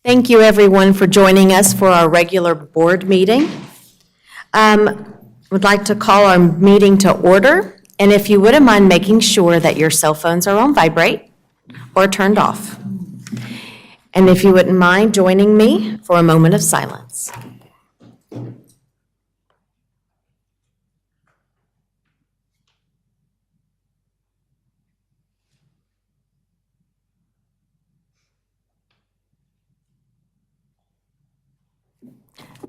Thank you, everyone, for joining us for our regular board meeting. Would like to call our meeting to order, and if you wouldn't mind making sure that your cell phones are on vibrate or turned off. And if you wouldn't mind joining me for a moment of silence.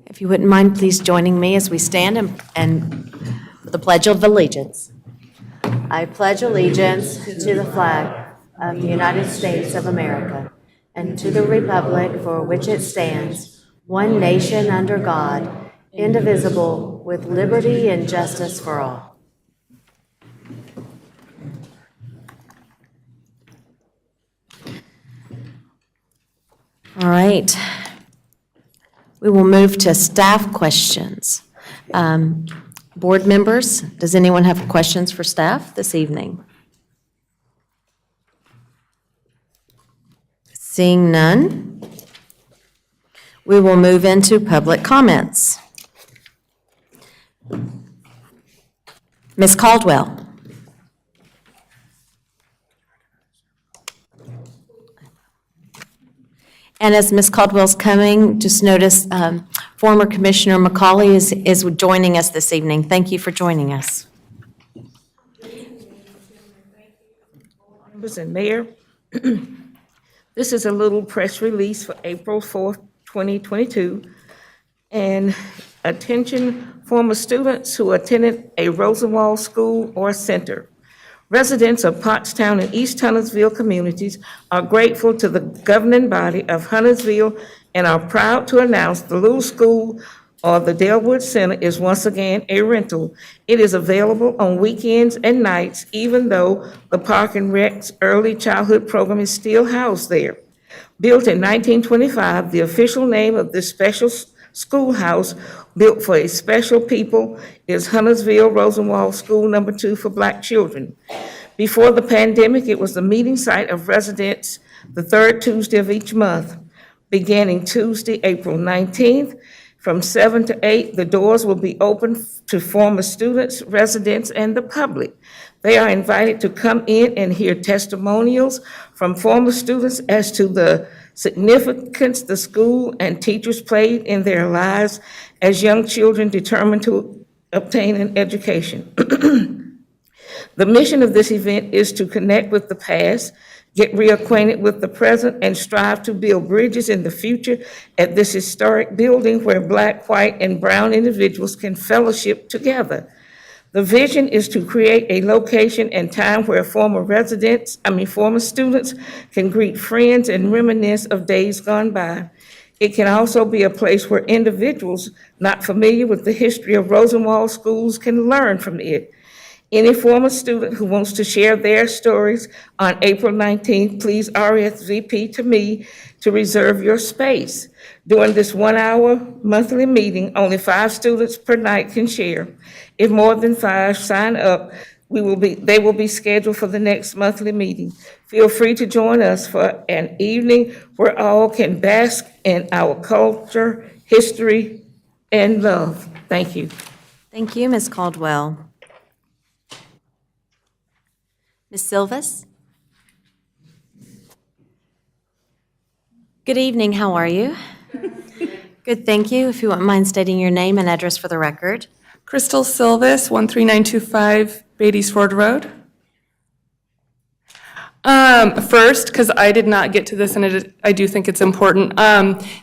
If you wouldn't mind, please joining me as we stand and for the Pledge of Allegiance. I pledge allegiance to the flag of the United States of America and to the republic for which it stands, one nation under God, indivisible, with liberty and justice for all. All right. We will move to staff questions. Board members, does anyone have questions for staff this evening? Seeing none, we will move into public comments. Ms. Caldwell. And as Ms. Caldwell's coming, just notice former Commissioner McCauley is joining us this evening. Thank you for joining us. Members and Mayor, this is a little press release for April 4th, 2022. And attention former students who attended a Rosenwald school or center. Residents of Pottstown and East Huntersville communities are grateful to the governing body of Huntersville and are proud to announce the Little School or the Dalewood Center is once again a rental. It is available on weekends and nights, even though the Park and Rec's early childhood program is still housed there. Built in 1925, the official name of this special schoolhouse built for a special people is Huntersville Rosenwald School No. 2 for Black children. Before the pandemic, it was the meeting site of residents the third Tuesday of each month. Beginning Tuesday, April 19th, from 7 to 8, the doors will be open to former students, residents, and the public. They are invited to come in and hear testimonials from former students as to the significance the school and teachers played in their lives as young children determined to obtain an education. The mission of this event is to connect with the past, get reacquainted with the present, and strive to build bridges in the future at this historic building where Black, white, and brown individuals can fellowship together. The vision is to create a location and time where former students can greet friends and reminisce of days gone by. It can also be a place where individuals not familiar with the history of Rosenwald schools can learn from it. Any former student who wants to share their stories on April 19th, please RSVP to me to reserve your space. During this 1-hour monthly meeting, only 5 students per night can share. If more than 5 sign up, they will be scheduled for the next monthly meeting. Feel free to join us for an evening where all can bask in our culture, history, and love. Thank you. Thank you, Ms. Caldwell. Ms. Silvas? Good evening, how are you? Good, thank you. If you wouldn't mind stating your name and address for the record. Crystal Silvis, 13925 Beatty's Ford Road. First, because I did not get to this and I do think it's important,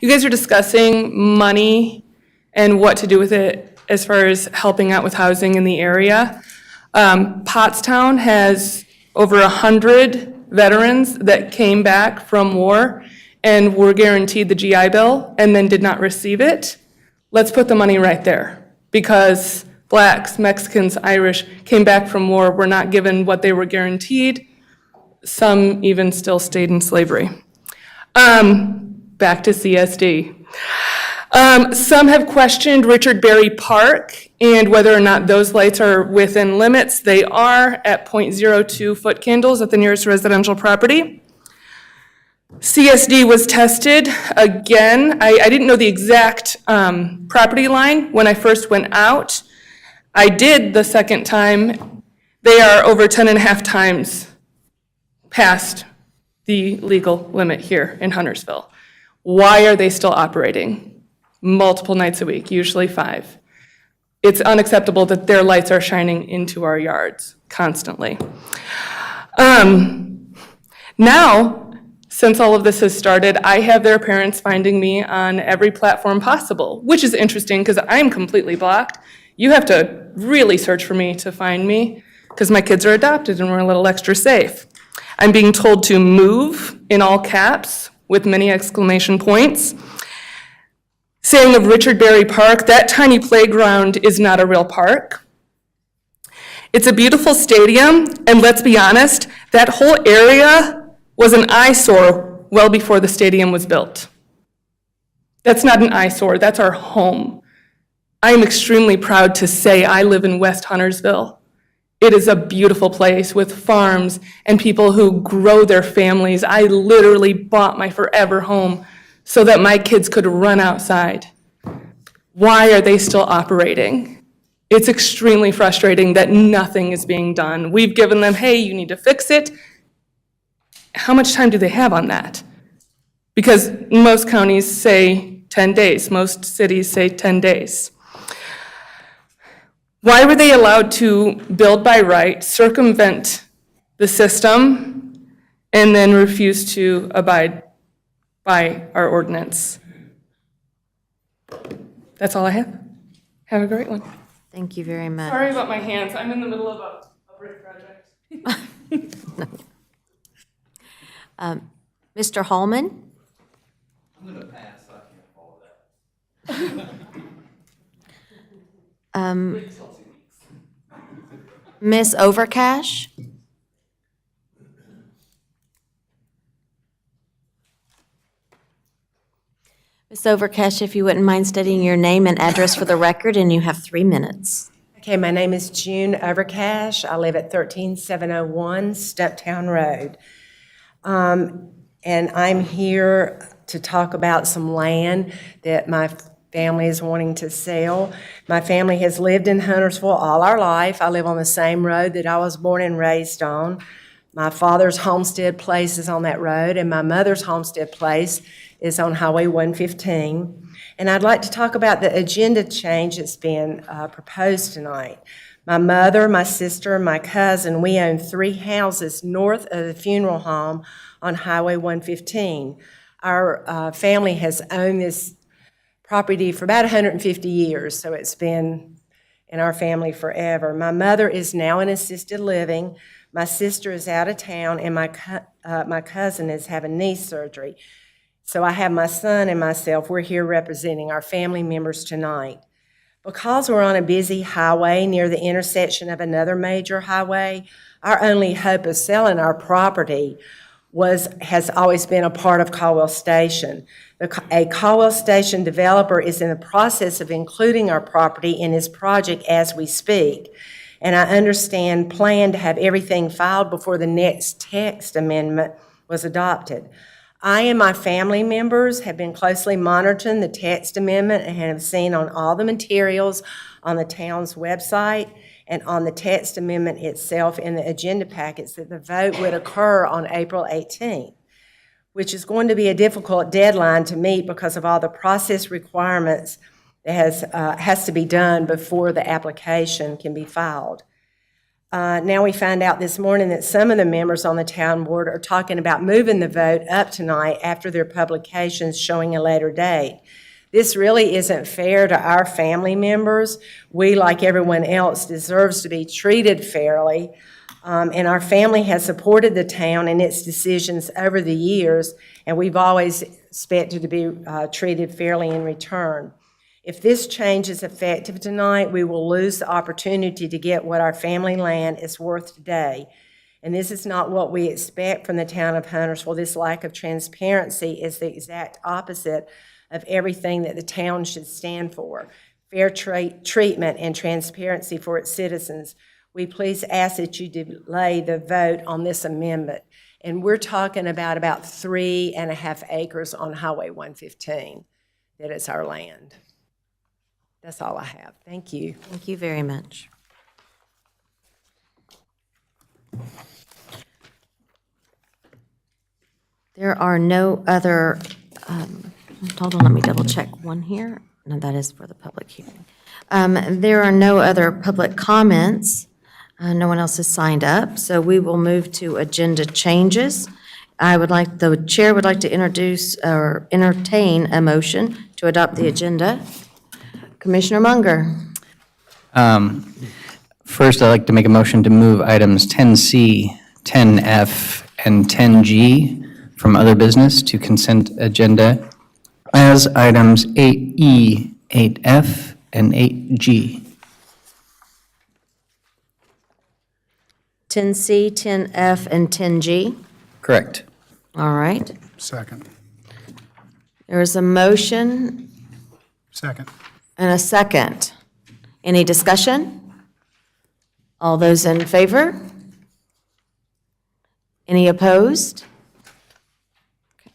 you guys are discussing money and what to do with it as far as helping out with housing in the area. Pottstown has over 100 veterans that came back from war and were guaranteed the GI Bill and then did not receive it. Let's put the money right there because Blacks, Mexicans, Irish came back from war, were not given what they were guaranteed. Some even still stayed in slavery. Back to CSD. Some have questioned Richard Berry Park and whether or not those lights are within limits. They are at 0.02 foot candles at the nearest residential property. CSD was tested again. I didn't know the exact property line when I first went out. I did the second time. They are over 10.5 times past the legal limit here in Huntersville. Why are they still operating? Multiple nights a week, usually 5. It's unacceptable that their lights are shining into our yards constantly. Now, since all of this has started, I have their parents finding me on every platform possible, which is interesting because I'm completely blocked. You have to really search for me to find me because my kids are adopted and we're a little extra safe. I'm being told to move in all caps with many exclamation points. Saying of Richard Berry Park, that tiny playground is not a real park. It's a beautiful stadium, and let's be honest, that whole area was an eyesore well before the stadium was built. That's not an eyesore, that's our home. I am extremely proud to say I live in West Huntersville. It is a beautiful place with farms and people who grow their families. I literally bought my forever home so that my kids could run outside. Why are they still operating? It's extremely frustrating that nothing is being done. We've given them, hey, you need to fix it. How much time do they have on that? Because most counties say 10 days, most cities say 10 days. Why were they allowed to build by right, circumvent the system, and then refuse to abide by our ordinance? That's all I have. Have a great one. Thank you very much. Sorry about my hands. I'm in the middle of a brick project. Mr. Hallman? I'm going to pass, so I can't follow that. Ms. Overcash? Ms. Overcash, if you wouldn't mind stating your name and address for the record, and you have 3 minutes. Okay, my name is June Overcash. I live at 13701 Steptown Road. And I'm here to talk about some land that my family is wanting to sell. My family has lived in Huntersville all our life. I live on the same road that I was born and raised on. My father's homestead place is on that road, and my mother's homestead place is on Highway 115. And I'd like to talk about the agenda change that's been proposed tonight. My mother, my sister, and my cousin, we own 3 houses north of the funeral home on Highway 115. Our family has owned this property for about 150 years, so it's been in our family forever. My mother is now in assisted living. My sister is out of town, and my cousin is having knee surgery. So I have my son and myself. We're here representing our family members tonight. Because we're on a busy highway near the intersection of another major highway, our only hope of selling our property has always been a part of Caldwell Station. A Caldwell Station developer is in the process of including our property in his project as we speak. And I understand plan to have everything filed before the next text amendment was adopted. I and my family members have been closely monitoring the text amendment and have seen on all the materials on the town's website and on the text amendment itself in the agenda packets that the vote would occur on April 18th, which is going to be a difficult deadline to meet because of all the process requirements that has to be done before the application can be filed. Now we find out this morning that some of the members on the town board are talking about moving the vote up tonight after their publications showing a later date. This really isn't fair to our family members. We, like everyone else, deserves to be treated fairly, and our family has supported the town in its decisions over the years, and we've always expected to be treated fairly in return. If this change is effective tonight, we will lose the opportunity to get what our family land is worth today. And this is not what we expect from the town of Huntersville. This lack of transparency is the exact opposite of everything that the town should stand for. Fair treatment and transparency for its citizens. We please ask that you delay the vote on this amendment. And we're talking about 3.5 acres on Highway 115. That is our land. That's all I have. Thank you. Thank you very much. There are no other, hold on, let me double check one here. No, that is for the public hearing. There are no other public comments. No one else has signed up, so we will move to agenda changes. The chair would like to introduce or entertain a motion to adopt the agenda. Commissioner Munger. First, I'd like to make a motion to move items 10C, 10F, and 10G from other business to consent agenda as items 8E, 8F, and 8G. 10C, 10F, and 10G. Correct. All right. Second. There is a motion Second. and a second. Any discussion? All those in favor? Any opposed? Okay.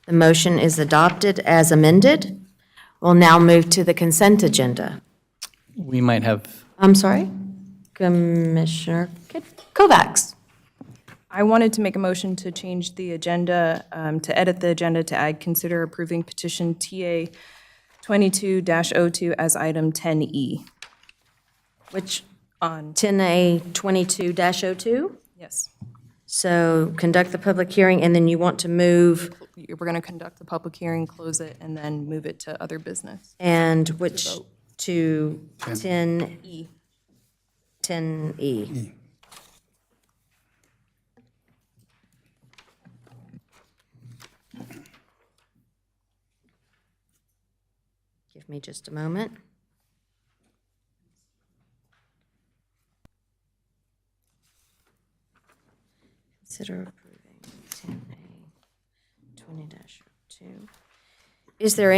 The motion is adopted as amended. We'll now move to the consent agenda. We might have, I'm sorry? Commissioner Kovacs. I wanted to make a motion to change the agenda, to edit the agenda to add, consider approving petition TA 22-02 as item 10E. Which, On, 10A 22-02? yes, So conduct the public hearing, and then you want to move, we're going to conduct the public hearing, close it, and then move it to other business. and which to 10, E. 10E. Give me just a moment. Consider approving 10A 20-02. Is there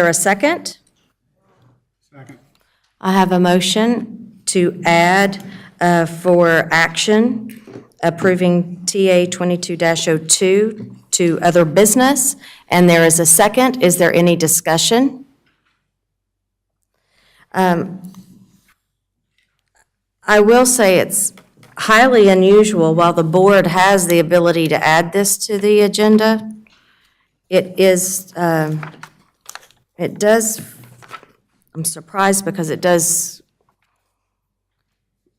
a second? Second. I have a motion to add for action approving TA 22-02 to other business, and there is a second. Is there any discussion? I will say it's highly unusual, while the board has the ability to add this to the agenda, it does, I'm surprised because it does,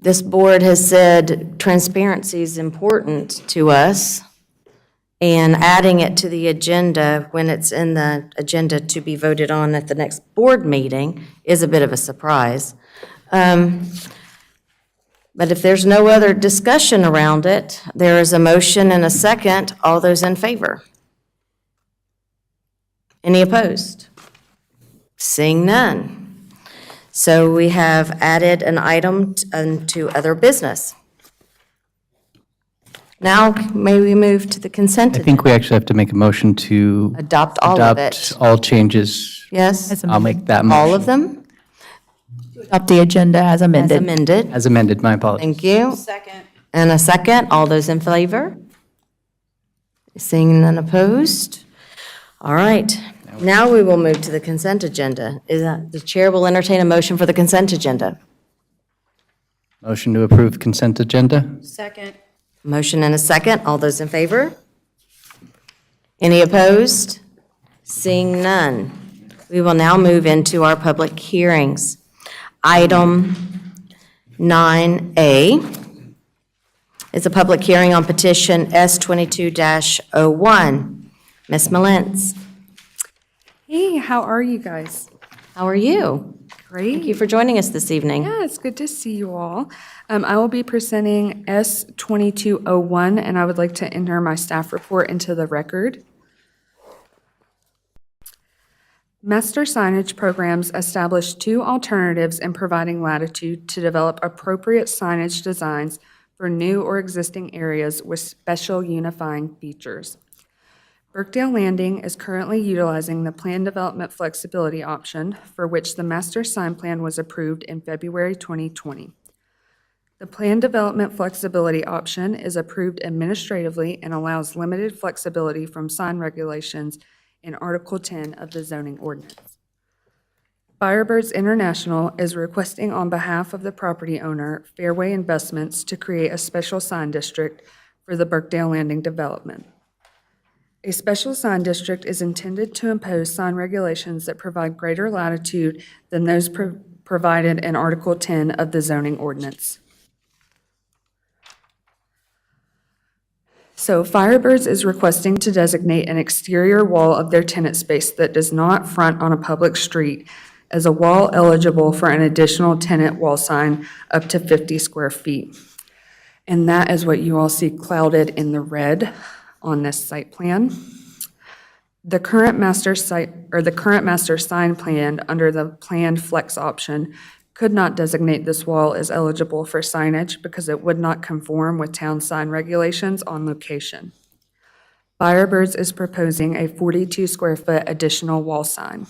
this board has said transparency is important to us, and adding it to the agenda when it's in the agenda to be voted on at the next board meeting is a bit of a surprise. But if there's no other discussion around it, there is a motion and a second. All those in favor? Any opposed? Seeing none. So we have added an item to other business. Now, may we move to the consent I agenda? think we actually have to make a motion to Adopt all of adopt it. all changes. Yes? I'll make that motion. All of them? Adopt the agenda as As amended. amended. As amended, my apologies. Thank you. Second. And a second. All those in favor? Seeing none opposed? All right. Now we will move to the consent agenda. The chair will entertain a motion for the consent agenda. Motion to approve consent agenda? Motion and a second. All those in favor? Any opposed? Seeing none. We will now move into our public hearings. Item 9A is a public hearing on petition S22-01. Ms. Malentz, Hey, how are you guys? how are you? Great. Thank you for joining us this evening. Yeah, it's good to see you all. I will be presenting S2201, and I would like to enter my staff report into the record. Master signage programs establish two alternatives in providing latitude to develop appropriate signage designs for new or existing areas with special unifying features. Birkdale Landing is currently utilizing the Plan Development Flexibility option, for which the master sign plan was approved in February 2020. The Plan Development Flexibility option is approved administratively and allows limited flexibility from sign regulations in Article 10 of the zoning ordinance. Firebirds International is requesting on behalf of the property owner, Fairway Investments, to create a special sign district for the Birkdale Landing development. A special sign district is intended to impose sign regulations that provide greater latitude than those provided in Article 10 of the zoning ordinance. So Firebirds is requesting to designate an exterior wall of their tenant space that does not front on a public street as a wall eligible for an additional tenant wall sign up to 50 square feet. And that is what you all see clouded in the red on this site plan. The current master sign plan under the planned flex option could not designate this wall as eligible for signage because it would not conform with town sign regulations on location. Firebirds is proposing a 42 square foot additional wall sign.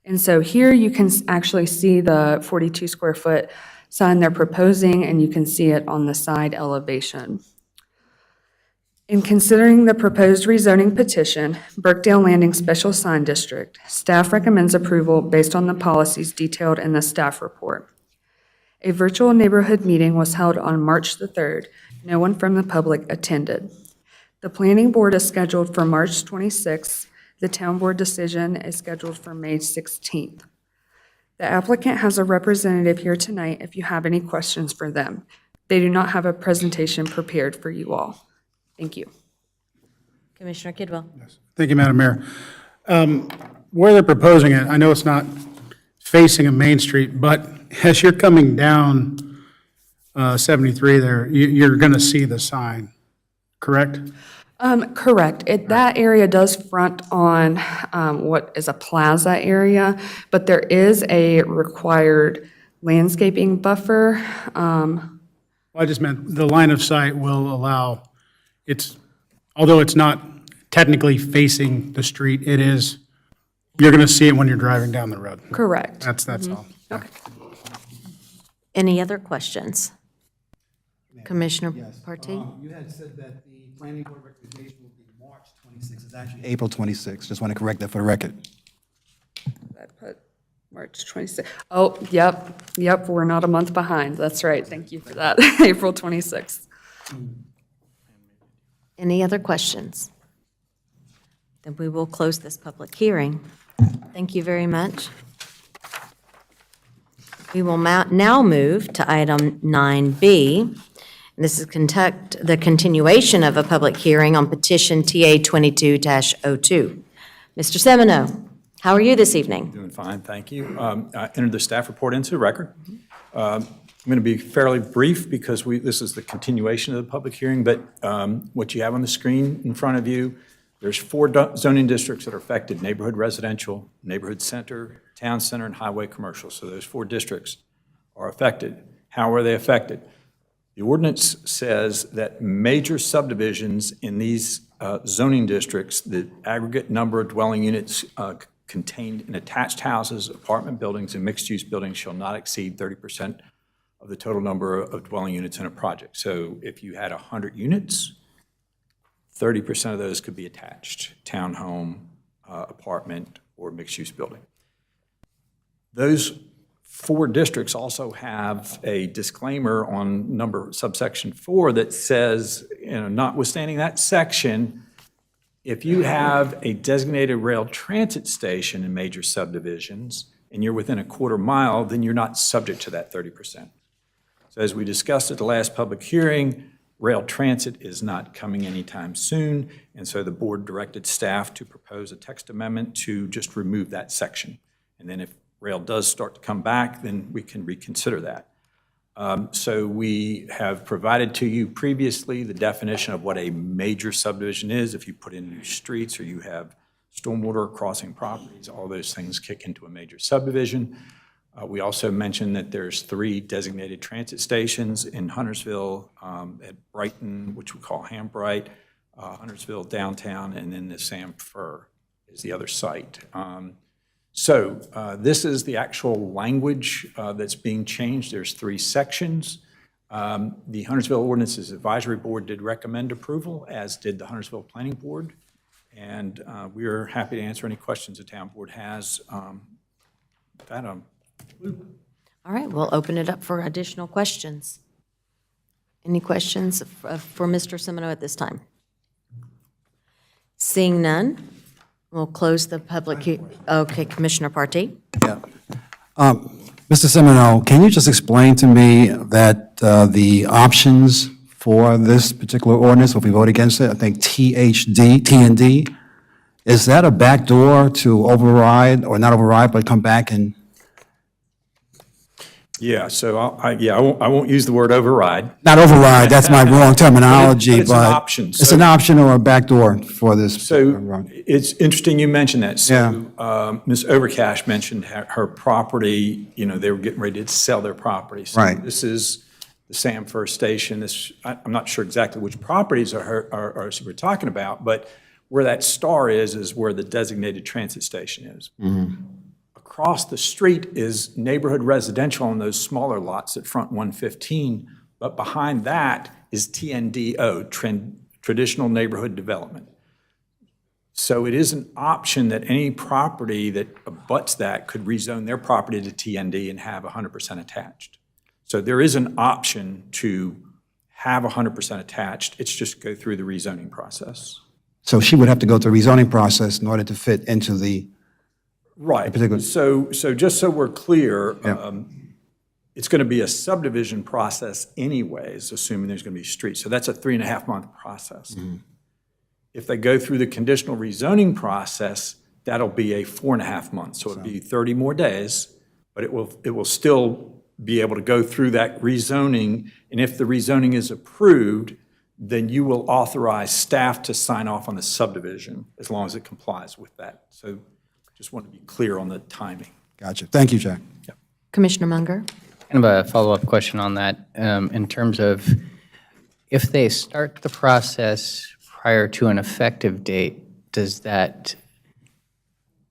And so here you can actually see the 42 square foot sign they're proposing, and you can see it on the side elevation. In considering the proposed rezoning petition, Birkdale Landing Special Sign District, staff recommends approval based on the policies detailed in the staff report. A virtual neighborhood meeting was held on March the 3rd. No one from the public attended. The planning board is scheduled for March 26th. The town board decision is scheduled for May 16th. The applicant has a representative here tonight if you have any questions for them. They do not have a presentation prepared for you all. Thank you. Commissioner Kidwell. Thank you, Madam Mayor. Where they're proposing it, I know it's not facing a main street, but as you're coming down 73 there, you're going to see the sign, correct? Correct. That area does front on what is a plaza area, but there is a required landscaping buffer. Well, I just meant the line of sight will allow, although it's not technically facing the street, it is, you're going to see it when you're driving down the road. Correct. That's all. Okay. Any other questions? Commissioner Partee? You had said that the planning board recommendation will be March 26th. It's actually April 26th. Just want to correct that for the record. I put March 26th. Oh, yep, we're not a month behind. That's right. Thank you for that. April 26th. Any other questions? Then we will close this public hearing. Thank you very much. We will now move to item 9B. And this is the continuation of a public hearing on petition TA 22-02. Mr. Semino, how are you this evening? Doing fine, thank you. I entered the staff report into the record. I'm going to be fairly brief because this is the continuation of the public hearing, but what you have on the screen in front of you, there's 4 zoning districts that are affected: neighborhood residential, neighborhood center, town center, and highway commercial. So those 4 districts are affected. How are they affected? The ordinance says that major subdivisions in these zoning districts, the aggregate number of dwelling units contained in attached houses, apartment buildings, and mixed-use buildings shall not exceed 30% of the total number of dwelling units in a project. So if you had 100 units, 30% of those could be attached: townhome, apartment, or mixed-use building. Those 4 districts also have a disclaimer on subsection 4 that says, notwithstanding that section, if you have a designated rail transit station in major subdivisions and you're within a quarter mile, then you're not subject to that 30%. So as we discussed at the last public hearing, rail transit is not coming anytime soon, and so the board directed staff to propose a text amendment to just remove that section. And then if rail does start to come back, then we can reconsider that. So we have provided to you previously the definition of what a major subdivision is. If you put in new streets or you have stormwater crossing properties, all those things kick into a major subdivision. We also mentioned that there's 3 designated transit stations in Huntersville, at Brighton, which we call Hambright, Huntersville downtown, and then the Sam Fur is the other site. So this is the actual language that's being changed. There's 3 sections. The Huntersville Ordinances Advisory Board did recommend approval, as did the Huntersville Planning Board. And we are happy to answer any questions the town board has. With that, All right, we'll open it up for additional questions. Any questions for Mr. Semino at this time? Seeing none, we'll close the public. Okay, Commissioner Partee. Yeah. Mr. Semino, can you just explain to me that the options for this particular ordinance, if we vote against it, I think T and D, is that a backdoor to override, or not override, but come back and? yeah, so I won't use the word override. Not override, that's my wrong terminology, But it's an option. It's an option or a backdoor for this. So it's interesting you mentioned that. So Ms. Overcash mentioned her property, they were getting ready to sell their property. So Right. this is the Sam First Station. I'm not sure exactly which properties we're talking about, but where that star is where the designated transit station is. Across the street is neighborhood residential on those smaller lots at front 115, but behind that is TNDO, Traditional Neighborhood Development. So it is an option that any property that abuts that could rezone their property to TND and have 100% attached. So there is an option to have 100% attached. It's just go through the rezoning process. So she would have to go through a rezoning process in order to fit into the, Right. particular- So just so we're clear, Yeah. it's going to be a subdivision process anyways, assuming there's going to be streets. So that's a 3.5-month process. If they go through the conditional rezoning process, that'll be a 4.5 months. So it'll be 30 more days, but it will still be able to go through that rezoning. And if the rezoning is approved, then you will authorize staff to sign off on the subdivision as long as it complies with that. So just want to be clear on the timing. gotcha. Thank you, Jack. Commissioner Munger? Kind of a follow-up question on that, in terms of if they start the process prior to an effective date, does that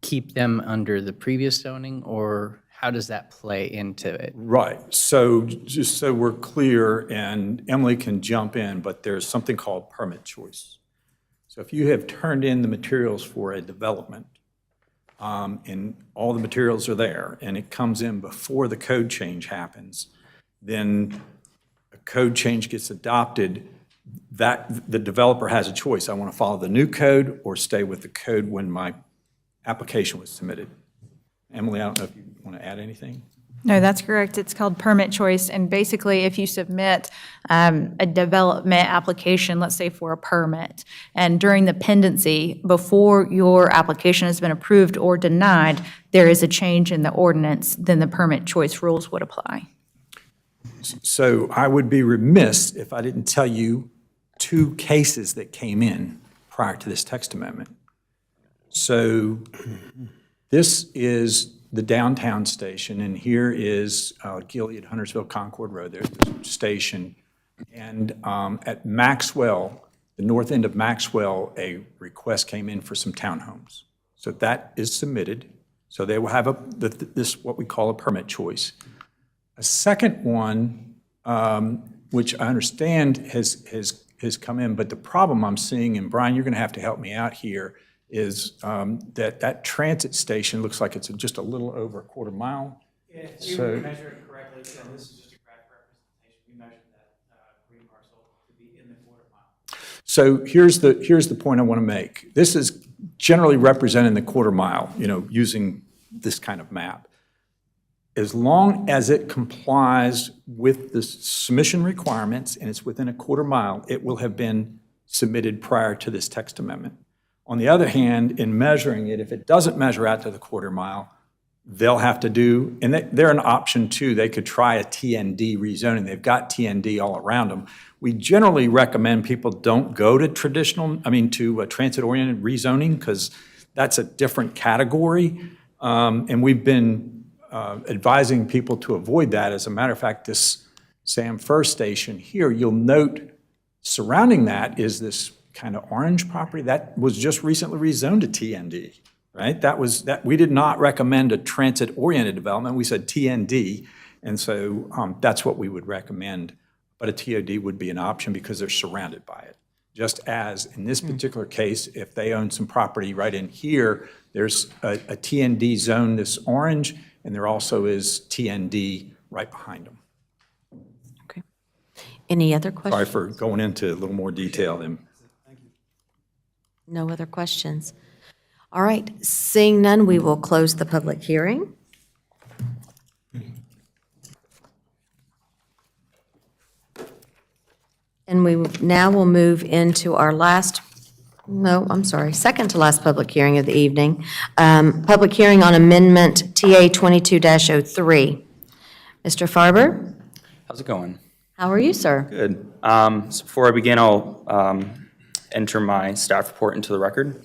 keep them under the previous zoning, or how does that play into it? Right. So just so we're clear, and Emily can jump in, but there's something called permit choice. So if you have turned in the materials for a development, and all the materials are there, and it comes in before the code change happens, then a code change gets adopted, that the developer has a choice. I want to follow the new code or stay with the code when my application was submitted. Emily, I don't know if you want to add anything? No, that's correct. It's called permit choice. And basically, if you submit a development application, let's say for a permit, and during the pendency, before your application has been approved or denied, there is a change in the ordinance, then the permit choice rules would apply. So I would be remiss if I didn't tell you 2 cases that came in prior to this text amendment. So this is the downtown station, and here is Gilead, Huntersville, Concord Road. There's the station. And at Maxwell, the north end of Maxwell, a request came in for some townhomes. So that is submitted. So they will have this, what we call a permit choice. A second one, which I understand has come in, but the problem I'm seeing, and Brian, you're going to have to help me out here, is that transit station looks like it's just a little over a quarter mile. Yeah, if you So- measure it correctly, and this is just a graph representation, we measured that green parcel to be in the quarter mile. So here's the point I want to make. This is generally represented in the quarter mile, using this kind of map. As long as it complies with the submission requirements and it's within a quarter mile, it will have been submitted prior to this text amendment. On the other hand, in measuring it, if it doesn't measure out to the quarter mile, they'll have to do, and they're an option too, they could try a TND rezoning. They've got TND all around them. We generally recommend people don't go to to transit-oriented rezoning, because that's a different category. And we've been advising people to avoid that. As a matter of fact, this Sam First station here, you'll note surrounding that is this kind of orange property that was just recently rezoned to TND, right? That we did not recommend a transit-oriented development. We said TND, and so that's what we would recommend. But a TOD would be an option because they're surrounded by it. Just as in this particular case, if they own some property right in here, there's a TND zone, this orange, and there also is TND right behind them. Okay. Any other questions? Sorry for going into a little more detail than. No other questions? All right, seeing none, we will close the public hearing. And we now will move into our second to last public hearing of the evening. Public hearing on amendment TA 22-03. Mr. Farber, How's it going? how are you, sir? Good. So before I begin, I'll enter my staff report into the record.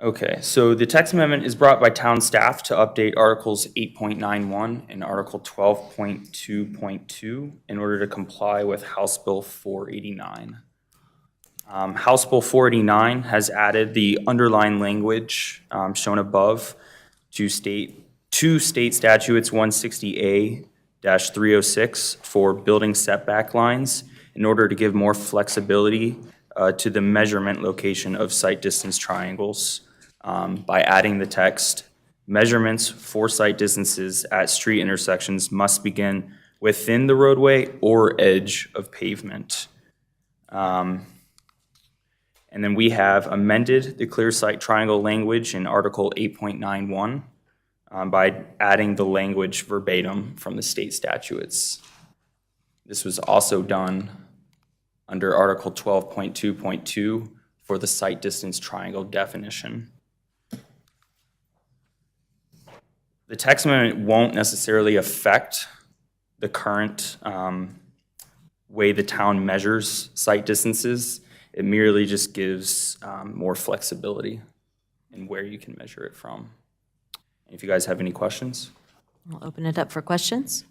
Okay, so the text amendment is brought by town staff to update Articles 8.91 and Article 12.2.2 in order to comply with House Bill 489. House Bill 489 has added the underlined language shown above to state statutes 160A-306 for building setback lines in order to give more flexibility to the measurement location of site distance triangles by adding the text, Measurements for sight distances at street intersections must begin within the roadway or edge of pavement. And then we have amended the clear sight triangle language in Article 8.91 by adding the language verbatim from the state statutes. This was also done under Article 12.2.2 for the sight distance triangle definition. The text amendment won't necessarily affect the current way the town measures sight distances. It merely just gives more flexibility in where you can measure it from. If you guys have any questions? We'll open it up for questions.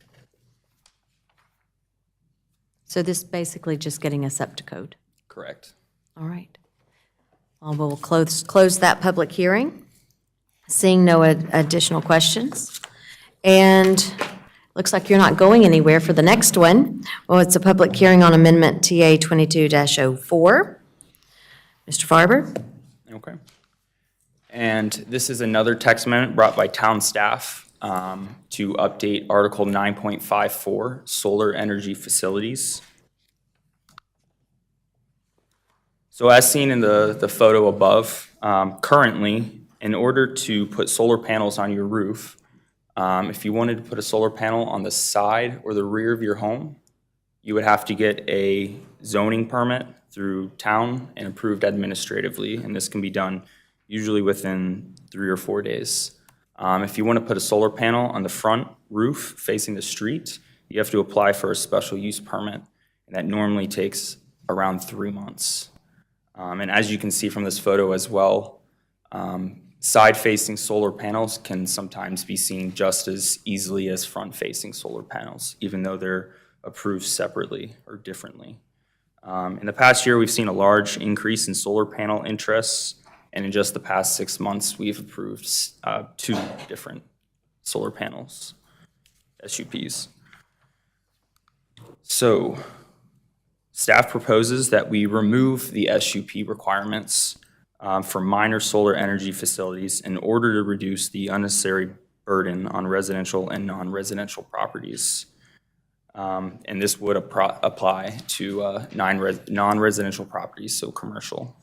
So this is basically just getting us up to code. Correct. All right. Well, we'll close that public hearing, seeing no additional questions. And looks like you're not going anywhere for the next one. Well, it's a public hearing on Amendment TA 22-04. Mr. Farber? Okay. And this is another text amendment brought by town staff to update Article 9.54, solar energy facilities. So as seen in the photo above, currently, in order to put solar panels on your roof, if you wanted to put a solar panel on the side or the rear of your home, you would have to get a zoning permit through town and approved administratively, and this can be done usually within 3 or 4 days. If you want to put a solar panel on the front roof facing the street, you have to apply for a special use permit, and that normally takes around 3 months. And as you can see from this photo as well, side-facing solar panels can sometimes be seen just as easily as front-facing solar panels, even though they're approved separately or differently. In the past year, we've seen a large increase in solar panel interests, and in just the past 6 months, we've approved 2 different solar panels, SUPs. So, staff proposes that we remove the SUP requirements for minor solar energy facilities in order to reduce the unnecessary burden on residential and non-residential properties. And this would apply to non-residential properties, so commercial.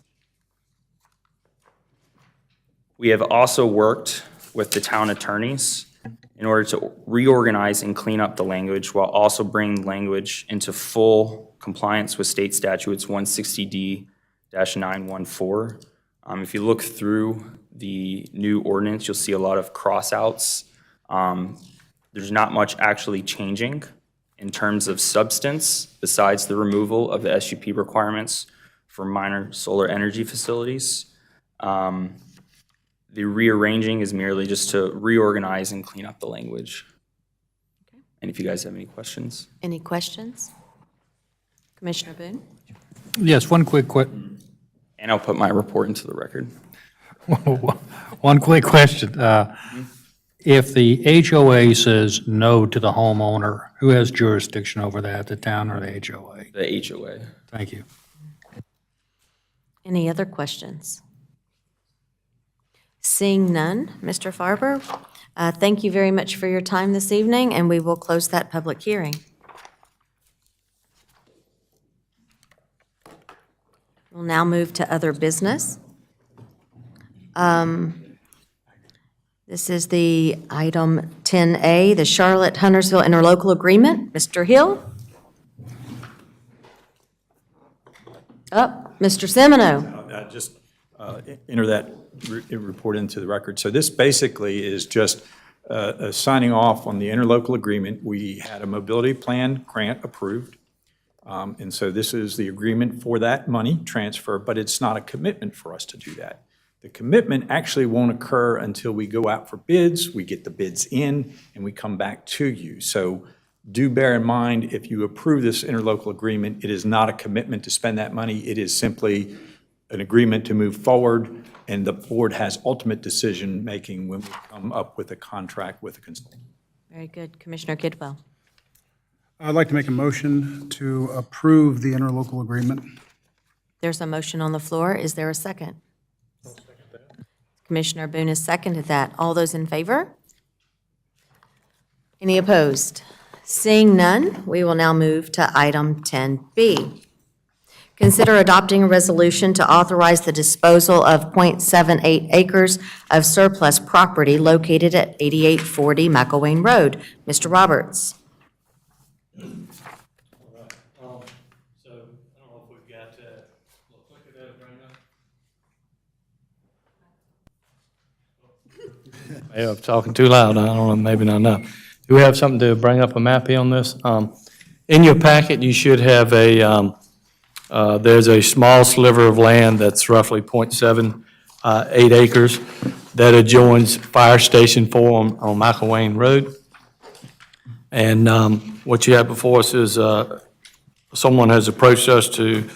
We have also worked with the town attorneys in order to reorganize and clean up the language while also bringing language into full compliance with state statutes 160D-914. If you look through the new ordinance, you'll see a lot of cross-outs. There's not much actually changing in terms of substance besides the removal of the SUP requirements for minor solar energy facilities. The rearranging is merely just to reorganize and clean up the language. And if you guys have any questions. Any questions? Commissioner Boone? Yes, one quick And I'll put my report into the record. one quick question. If the HOA says no to the homeowner, who has jurisdiction over that, the town or the HOA? The HOA. Thank you. Any other questions? Seeing none, Mr. Farber, thank you very much for your time this evening, and we will close that public hearing. We'll now move to other business. This is the item 10A, the Charlotte-Huntersville Interlocal Agreement. Mr. Hill? Mr. Semino? Just enter that report into the record. So this basically is just signing off on the interlocal agreement. We had a mobility plan grant approved. And so this is the agreement for that money transfer, but it's not a commitment for us to do that. The commitment actually won't occur until we go out for bids, we get the bids in, and we come back to you. So do bear in mind, if you approve this interlocal agreement, it is not a commitment to spend that money. It is simply an agreement to move forward, and the board has ultimate decision-making when we come up with a contract with a consultant. Very good. Commissioner Kidwell? I'd like to make a motion to approve the interlocal agreement. There's a motion on the floor. Is there a second? Commissioner Boone has seconded that. All those in favor? Any opposed? Seeing none, we will now move to item 10B. Consider adopting a resolution to authorize the disposal of .78 acres of surplus property located at 8840 McElwain Road. Mr. Roberts. So, I don't know if we've got, we'll click it up right now. Maybe I'm talking too loud, I don't know, maybe not enough. Do we have something to bring up a map here on this? In your packet, you should have there's a small sliver of land that's roughly .78 acres that adjoins Fire Station 4 on McElwain Road. And what you have before us is someone has approached us to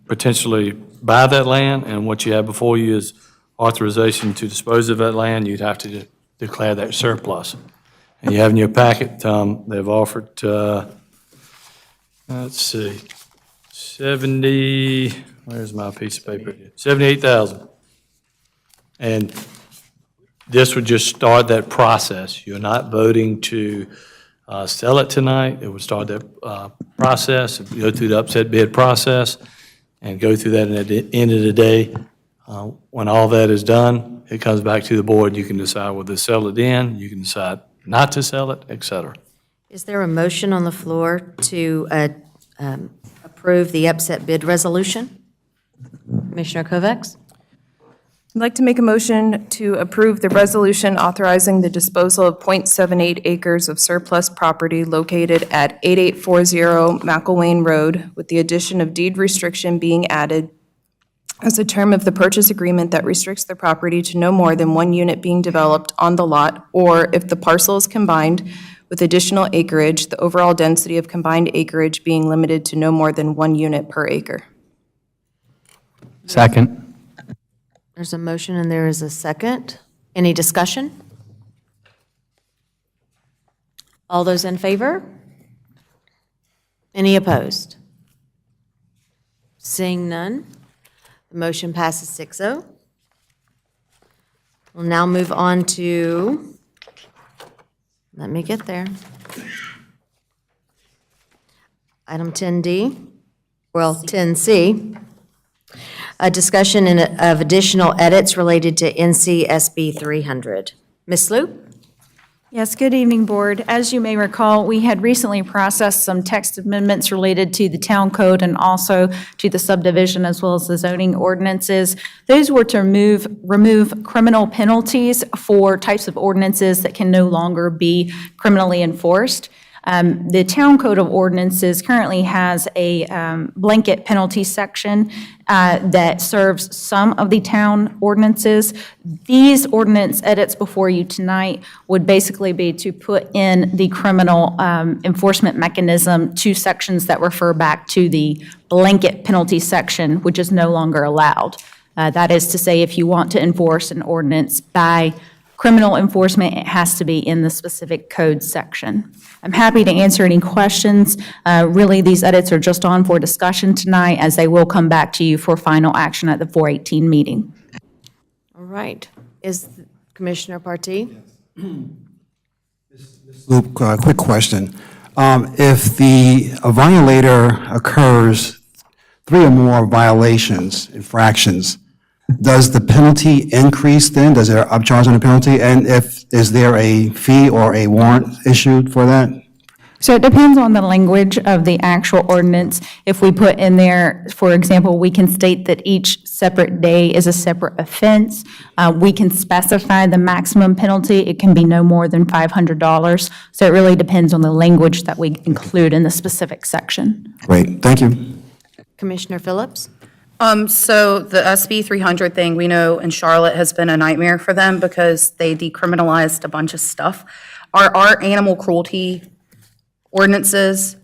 potentially buy that land, and what you have before you is authorization to dispose of that land. You'd have to declare that surplus. And you have in your packet, they've offered, let's see, 70, where's my piece of paper? 78,000. And this would just start that process. You're not voting to sell it tonight. It would start that process, go through the upset bid process, and go through that, and at the end of the day, when all that is done, it comes back to the board. You can decide whether to sell it in, you can decide not to sell it, et cetera. Is there a motion on the floor to approve the upset bid resolution? Commissioner Kovacs? I'd like to make a motion to approve the resolution authorizing the disposal of .78 acres of surplus property located at 8840 McElwain Road, with the addition of deed restriction being added as a term of the purchase agreement that restricts the property to no more than one unit being developed on the lot, or if the parcel is combined with additional acreage, the overall density of combined acreage being limited to no more than 1 unit per acre. Second. There's a motion and there is a second. Any discussion? All those in favor? Any opposed? Seeing none, the motion passes 6-0. We'll now move on to, let me get there. Item 10D, well, 10C. A discussion of additional edits related to NCSB 300. Ms. Sloop? Yes, good evening, Board. As you may recall, we had recently processed some text amendments related to the town code and also to the subdivision as well as the zoning ordinances. Those were to remove criminal penalties for types of ordinances that can no longer be criminally enforced. The Town Code of Ordinances currently has a blanket penalty section that serves some of the town ordinances. These ordinance edits before you tonight would basically be to put in the criminal enforcement mechanism to sections that refer back to the blanket penalty section, which is no longer allowed. That is to say, if you want to enforce an ordinance by criminal enforcement, it has to be in the specific code section. I'm happy to answer any questions. Really, these edits are just on for discussion tonight, as they will come back to you for final action at the 4/18 meeting. All right. Is Commissioner Partee? Luke, quick question. If a violator occurs 3 or more violations, infractions, does the penalty increase then? Does there upcharge on the penalty? And is there a fee or a warrant issued for that? So it depends on the language of the actual ordinance. If we put in there, for example, we can state that each separate day is a separate offense. We can specify the maximum penalty. It can be no more than $500. So it really depends on the language that we include in the specific section. Great, thank you. Commissioner Phillips? So the SB 300 thing, we know in Charlotte has been a nightmare for them because they decriminalized a bunch of stuff. Are our animal cruelty ordinances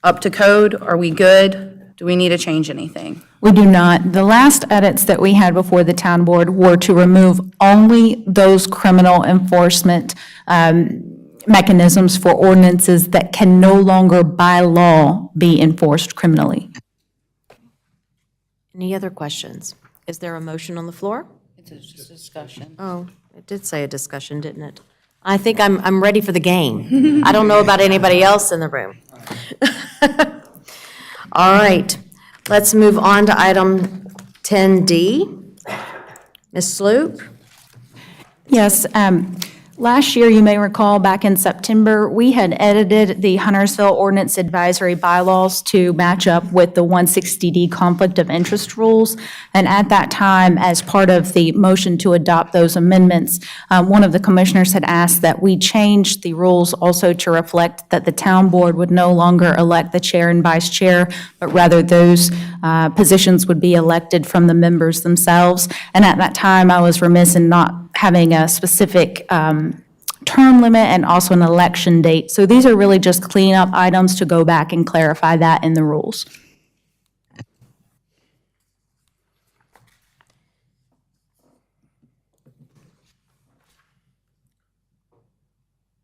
up to code? Are we good? Do we need to change anything? We do not. The last edits that we had before the town board were to remove only those criminal enforcement mechanisms for ordinances that can no longer by law be enforced criminally. Any other questions? Is there a motion on the floor? Just discussion. Oh, it did say a discussion, didn't it? I think I'm ready for the game. I don't know about anybody else in the room. All right, let's move on to item 10D. Ms. Sloop? Yes, last year, you may recall, back in September, we had edited the Huntersville Ordinance Advisory Bylaws to match up with the 160D Conflict of Interest rules. And at that time, as part of the motion to adopt those amendments, one of the commissioners had asked that we change the rules also to reflect that the town board would no longer elect the chair and vice chair, but rather those positions would be elected from the members themselves. And at that time, I was remiss in not having a specific term limit and also an election date. So these are really just cleanup items to go back and clarify that in the rules.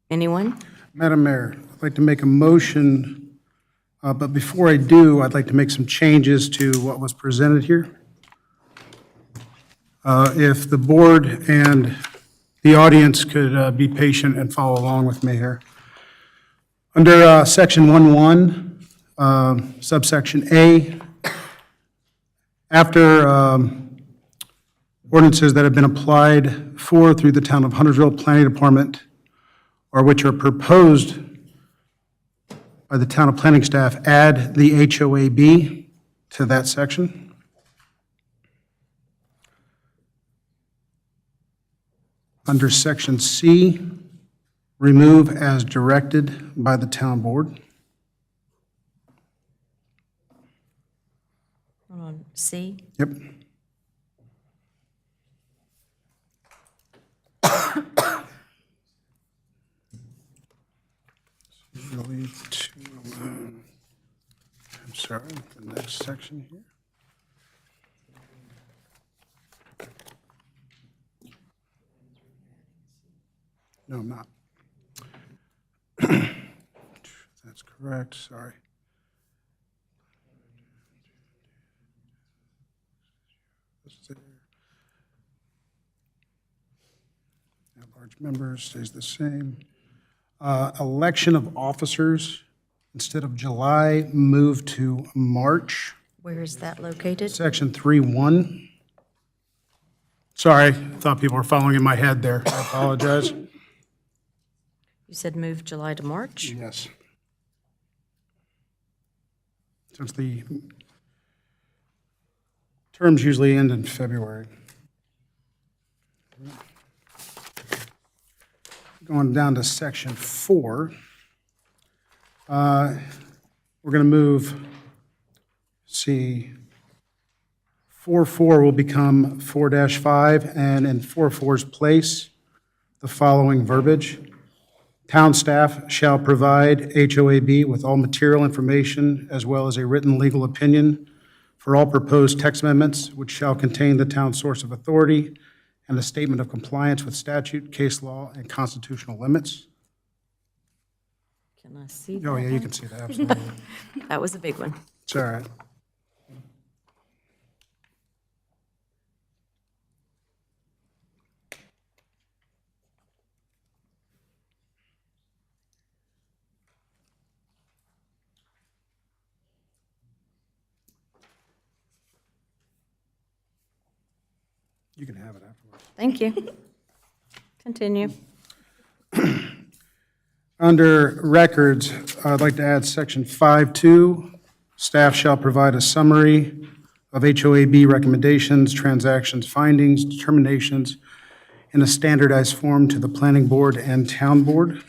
Anyone? Madam Mayor, I'd like to make a motion, but before I do, I'd like to make some changes to what was presented here. If the board and the audience could be patient and follow along with me here. Under section 1.1, subsection A, after ordinances that have been applied for through the Town of Huntersville Planning Department or which are proposed by the Town of Planning staff, add the HOAB to that section. Under section C, remove as directed by the town board. Hold on, C? Yep. Really I'm sorry, the next section here. No, I'm not. That's correct, sorry. At-large members stays the same. Election of officers, instead of July, move to March. Where is that located? Section 3.1. Sorry, thought people were following in my head there. I apologize. You said move July to March? Yes. Since the terms usually end in February. Going down to section 4. We're going to move, see, 4.4 will become 4-5, and in 4.4's place, the following verbiage. Town staff shall provide HOAB with all material information as well as a written legal opinion for all proposed text amendments, which shall contain the town's source of authority and a statement of compliance with statute, case law, and constitutional limits. Can I see that? Oh, yeah, you can see that, absolutely. That was a big one. It's all right. You can have it afterwards. Thank you. Continue. Under records, I'd like to add section 5.2. Staff shall provide a summary of HOAB recommendations, transactions, findings, determinations in a standardized form to the planning board and town board.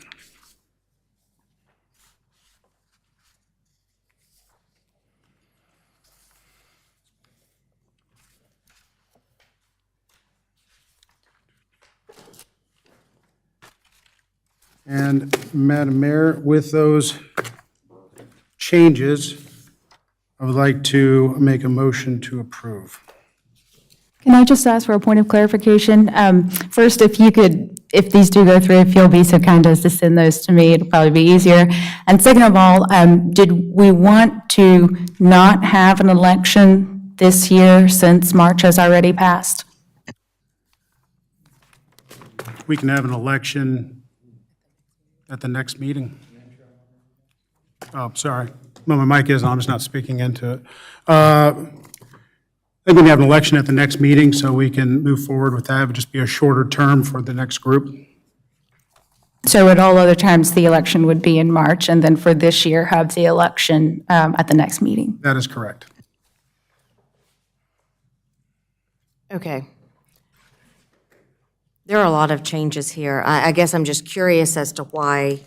And Madam Mayor, with those changes, I would like to make a motion to approve. Can I just ask for a point of clarification? First, if you could, if these do go through, if you'll be so kind as to send those to me, it'll probably be easier. And second of all, did we want to not have an election this year since March has already passed? we can have an election at the next meeting. Oh, sorry. Well, my mic is on, I'm just not speaking into it. I think we can have an election at the next meeting, so we can move forward with that. It would just be a shorter term for the next group. So at all other times, the election would be in March, and then for this year, have the election at the next meeting? That is correct. Okay. There are a lot of changes here. I guess I'm just curious as to why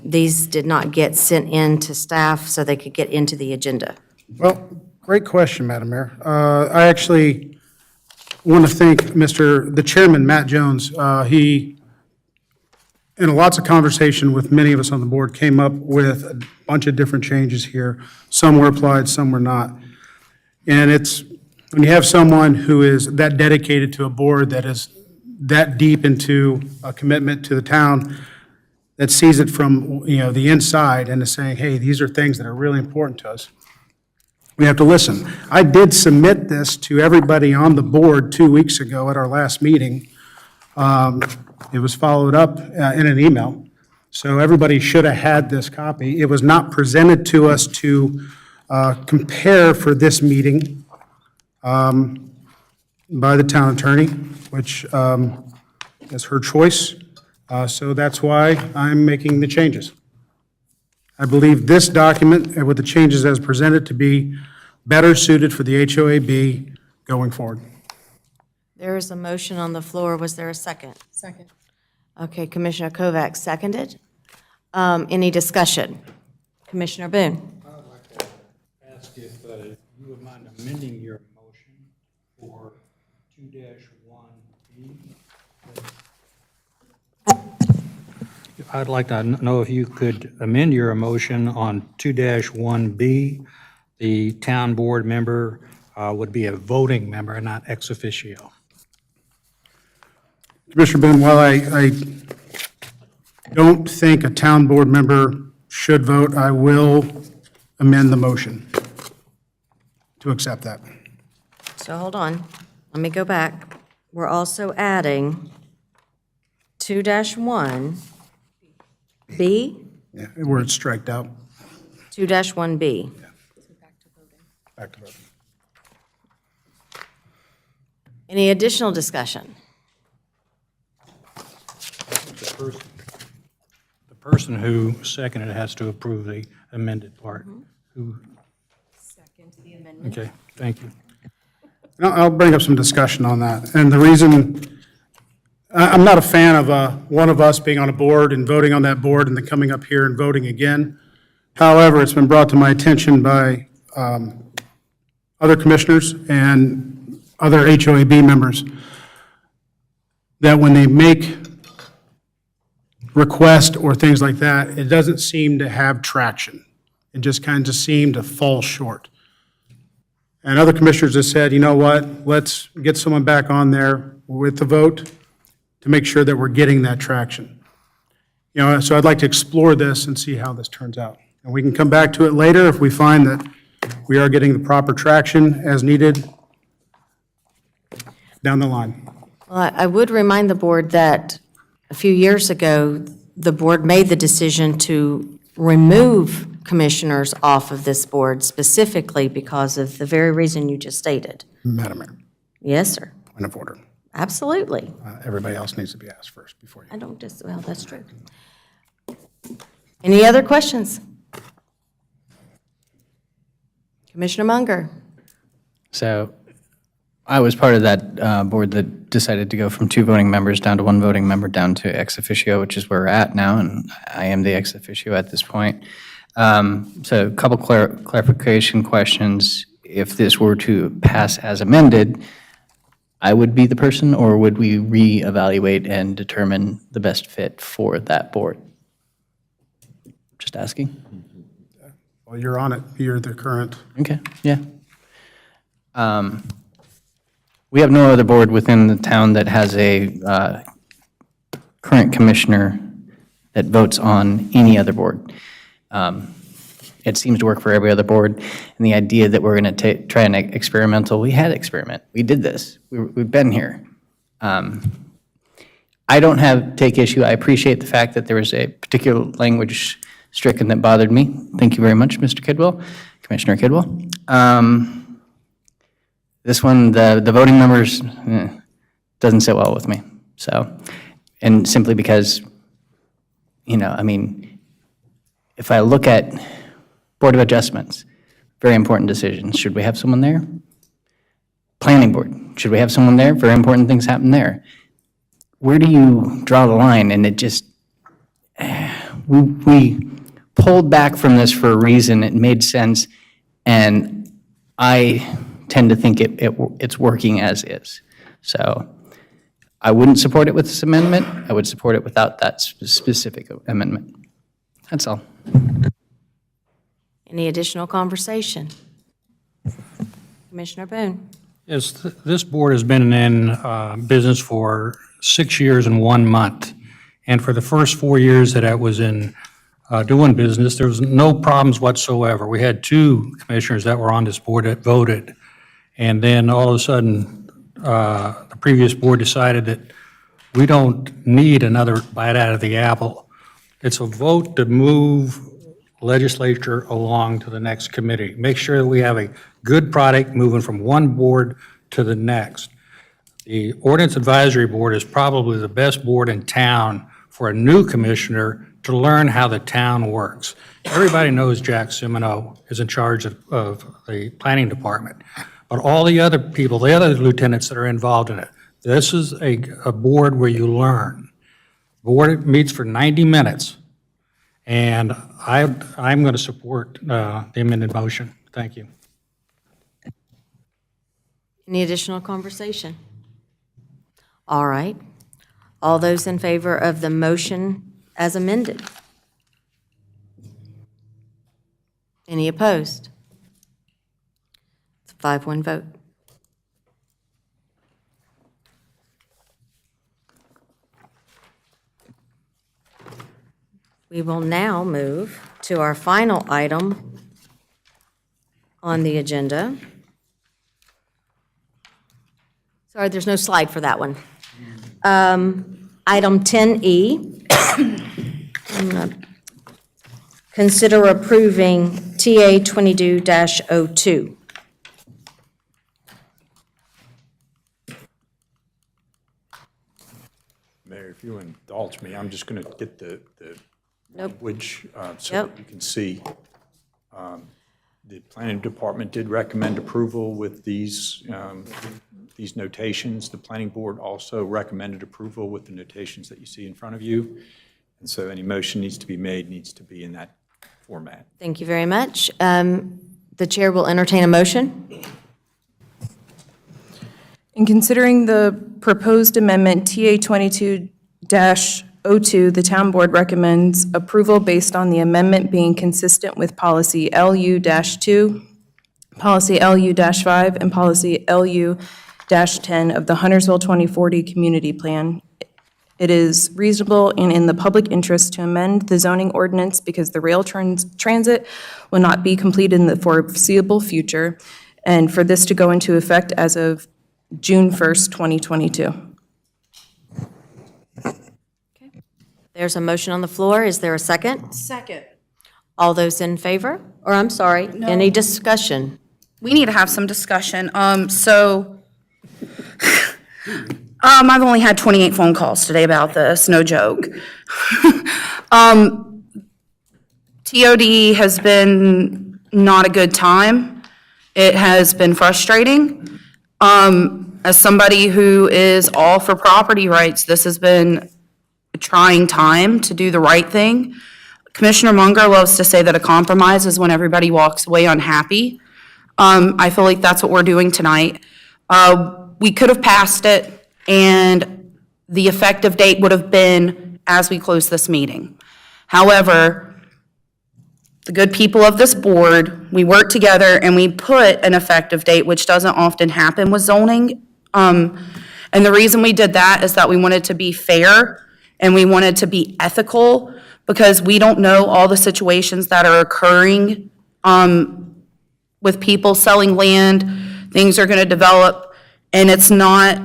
these did not get sent in to staff so they could get into the agenda. Well, great question, Madam Mayor. I actually want to thank the Chairman, Matt Jones. He, in lots of conversation with many of us on the board, came up with a bunch of different changes here. Some were applied, some were not. And it's, when you have someone who is that dedicated to a board that is that deep into a commitment to the town, that sees it from, the inside and is saying, hey, these are things that are really important to us, we have to listen. I did submit this to everybody on the board 2 weeks ago at our last meeting. It was followed up in an email, so everybody should have had this copy. It was not presented to us to compare for this meeting by the town attorney, which is her choice. So that's why I'm making the changes. I believe this document, with the changes as presented, to be better suited for the HOAB going forward. There is a motion on the floor. Was there a second? Second. Okay, Commissioner Kovacs seconded. Any discussion? Commissioner Boone? I would like to ask if you would mind amending your motion for 2-1B. I'd like to know if you could amend your motion on 2-1B. The town board member would be a voting member, not ex officio. Commissioner Boone, while I don't think a town board member should vote, I will amend the motion to accept that. So hold on. Let me go back. We're also adding 2-1B, Yeah, where it's striked out. 2-1B. Back to voting. Any additional discussion? The person who seconded it has to approve the amended part. Who? Second the amendment. Okay, thank you. I'll bring up some discussion on that. And the reason, I'm not a fan of one of us being on a board and voting on that board and then coming up here and voting again. However, it's been brought to my attention by other commissioners and other HOAB members that when they make requests or things like that, it doesn't seem to have traction. It just kind of seemed to fall short. And other commissioners have said, you know what, let's get someone back on there with the vote to make sure that we're getting that traction. So I'd like to explore this and see how this turns out. And we can come back to it later if we find that we are getting the proper traction as needed down the line. Well, I would remind the board that a few years ago, the board made the decision to remove commissioners off of this board specifically because of the very reason you just stated. Madam Mayor, Yes, sir. point of order. Absolutely. Everybody else needs to be asked first before you. I don't well, that's true. Any other questions? Commissioner Munger? So I was part of that board that decided to go from 2 voting members down to 1 voting member down to ex officio, which is where we're at now, and I am the ex officio at this point. So a couple clarification questions. If this were to pass as amended, I would be the person, or would we reevaluate and determine the best fit for that board? Just asking. Well, you're on it. You're the current. Okay, yeah. We have no other board within the town that has a current commissioner that votes on any other board. It seems to work for every other board, and the idea that we're going to try an experimental, we had experiment. We did this. We've been here. I don't take issue. I appreciate the fact that there was a particular language stricken that bothered me. Thank you very much, Mr. Kidwell, Commissioner Kidwell. This one, the voting numbers, doesn't sit well with me. So, and simply because, I mean, if I look at Board of Adjustments, very important decisions. Should we have someone there? Planning Board, should we have someone there? Very important things happen there. Where do you draw the line? And it just, we pulled back from this for a reason. It made sense, and I tend to think it's working as is. So I wouldn't support it with this amendment. I would support it without that specific amendment. That's all. Any additional conversation? Commissioner Boone? Yes, this board has been in business for 6 years and 1 month. And for the first 4 years that I was in doing business, there was no problems whatsoever. We had 2 commissioners that were on this board that voted. And then all of a sudden, the previous board decided that we don't need another bite out of the apple. It's a vote to move legislature along to the next committee. Make sure that we have a good product moving from one board to the next. The Ordinance Advisory Board is probably the best board in town for a new commissioner to learn how the town works. Everybody knows Jack Semino is in charge of the planning department, but all the other people, the other lieutenants that are involved in it, this is a board where you learn. The board meets for 90 minutes, and I'm going to support the amended motion. Thank you. Any additional conversation? All right. All those in favor of the motion as amended? Any opposed? It's a 5-1 vote. We will now move to our final item on the agenda. Sorry, there's no slide for that one. Item 10E. Consider approving TA 22-02. Mayor, if you indulge me, I'm just going to get the Nope. language so Yep. that you can see. The planning department did recommend approval with these notations. The planning board also recommended approval with the notations that you see in front of you. And so any motion needs to be made, needs to be in that format. Thank you very much. The chair will entertain a motion. In considering the proposed amendment TA 22-02, the town board recommends approval based on the amendment being consistent with policy LU-2, policy LU-5, and policy LU-10 of the Huntersville 2040 Community Plan. It is reasonable and in the public interest to amend the zoning ordinance because the rail transit will not be completed in the foreseeable future, and for this to go into effect as of June 1st, 2022. There's a motion on the floor. Is there a second? Second. All those in favor? Or I'm sorry, any discussion? We need to have some discussion. I've only had 28 phone calls today about this, no joke. TOD has been not a good time. It has been frustrating. As somebody who is all for property rights, this has been a trying time to do the right thing. Commissioner Munger loves to say that a compromise is when everybody walks away unhappy. I feel like that's what we're doing tonight. We could have passed it, and the effective date would have been as we close this meeting. However, the good people of this board, we worked together and we put an effective date, which doesn't often happen with zoning. And the reason we did that is that we wanted to be fair and we wanted to be ethical, because we don't know all the situations that are occurring with people selling land. Things are going to develop, and it's not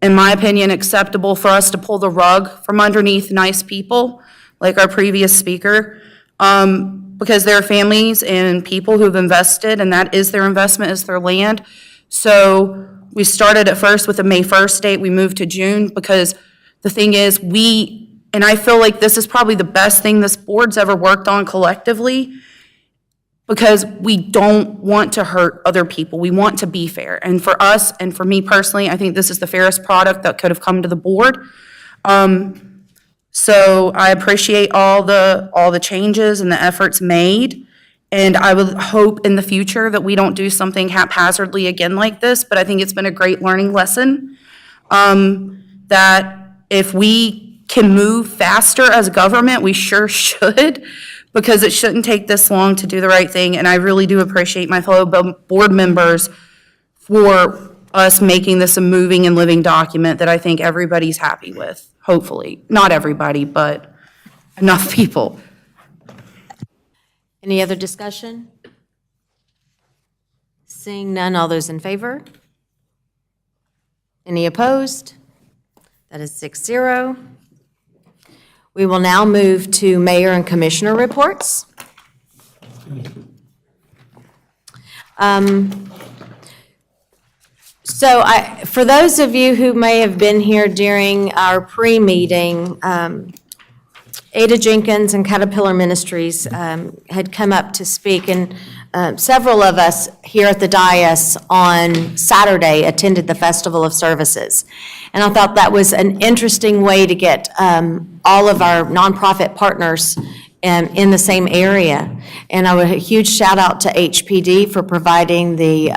in my opinion, acceptable for us to pull the rug from underneath nice people, like our previous speaker, because there are families and people who've invested, and that is their investment, is their land. So we started at first with a May 1st date, we moved to June, because the thing is, and I feel like this is probably the best thing this board's ever worked on collectively, because we don't want to hurt other people. We want to be fair. And for us, and for me personally, I think this is the fairest product that could have come to the board. So I appreciate all the changes and the efforts made. And I would hope in the future that we don't do something haphazardly again like this, but I think it's been a great learning lesson. That if we can move faster as government, we sure should, because it shouldn't take this long to do the right thing. And I really do appreciate my fellow board members for us making this a moving and living document that I think everybody's happy with, hopefully. Not everybody, but enough people. Any other discussion? Seeing none, all those in favor? Any opposed? That is 6-0. We will now move to mayor and commissioner reports. For those of you who may have been here during our pre-meeting, Ada Jenkins and Caterpillar Ministries had come up to speak, and several of us here at the dais on Saturday attended the Festival of Services. And I thought that was an interesting way to get all of our nonprofit partners in the same area. And I would a huge shout out to HPD for providing the